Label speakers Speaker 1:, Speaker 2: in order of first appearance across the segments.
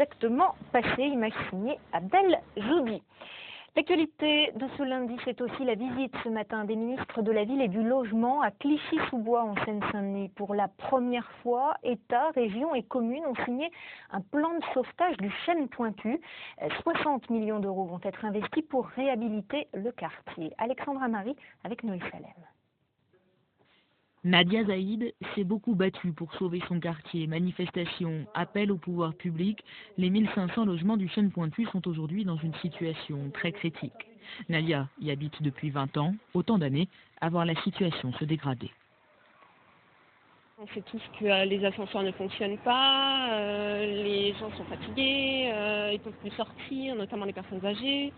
Speaker 1: exactement passé? Image signée Abdel Joudi. L'actualité de ce lundi, c'est aussi la visite ce matin des ministres de la Ville et du Logement à Clichy-sous-Bois en Seine-Saint-Denis. Pour la première fois, État, région et communes ont signé un plan de sauvetage du Chêne Pointu. 60 millions d'euros vont être investis pour réhabiliter le quartier. Alexandra Marie avec Noé Salem.
Speaker 2: Nadia Zaïd s'est beaucoup battue pour sauver son quartier. Manifestation, appel au pouvoir public, les 1500 logements du Chêne Pointu sont aujourd'hui dans une situation très critique. Nadia y habite depuis 20 ans, autant d'années avant la situation se dégrader.
Speaker 3: On sait tous que les ascenseurs ne fonctionnent pas, les gens sont fatigués, ils ne peuvent plus sortir, notamment les personnes âgées.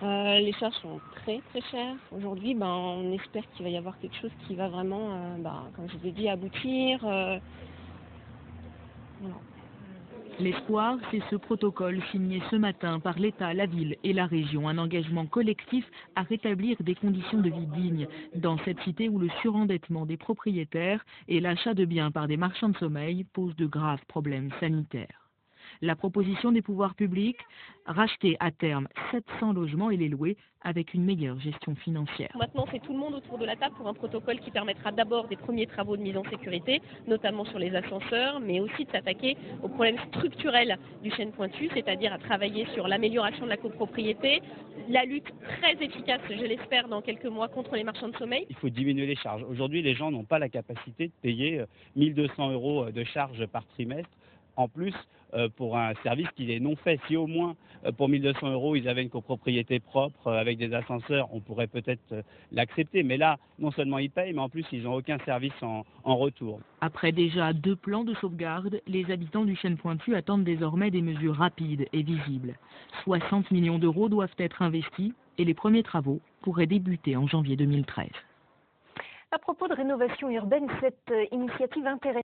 Speaker 3: Les charges sont très très chères. Aujourd'hui, on espère qu'il va y avoir quelque chose qui va vraiment, comme je vous ai dit, aboutir. Voilà.
Speaker 2: L'espoir, c'est ce protocole signé ce matin par l'État, la ville et la région. Un engagement collectif à rétablir des conditions de vie dignes dans cette cité où le surendettement des propriétaires et l'achat de biens par des marchands de sommeil posent de graves problèmes sanitaires. La proposition des pouvoirs publics, racheter à terme 700 logements et les louer avec une meilleure gestion financière.
Speaker 3: Maintenant, c'est tout le monde autour de la table pour un protocole qui permettra d'abord des premiers travaux de mise en sécurité, notamment sur les ascenseurs, mais aussi de s'attaquer aux problèmes structurels du Chêne Pointu, c'est-à-dire à travailler sur l'amélioration de la copropriété, la lutte très efficace, je l'espère, dans quelques mois contre les marchands de sommeil.
Speaker 4: Il faut diminuer les charges. Aujourd'hui, les gens n'ont pas la capacité de payer 1 200 € de charges par trimestre. En plus, pour un service qui est non fait. Si au moins pour 1 200 € ils avaient une copropriété propre avec des ascenseurs, on pourrait peut-être l'accepter. Mais là, non seulement ils payent, mais en plus ils n'ont aucun service en retour.
Speaker 2: Après déjà 2 plans de sauvegarde, les habitants du Chêne Pointu attendent désormais des mesures rapides et visibles. 60 millions d'euros doivent être investis et les premiers travaux pourraient débuter en janvier 2013.
Speaker 1: À propos de rénovation urbaine, cette initiative intéressante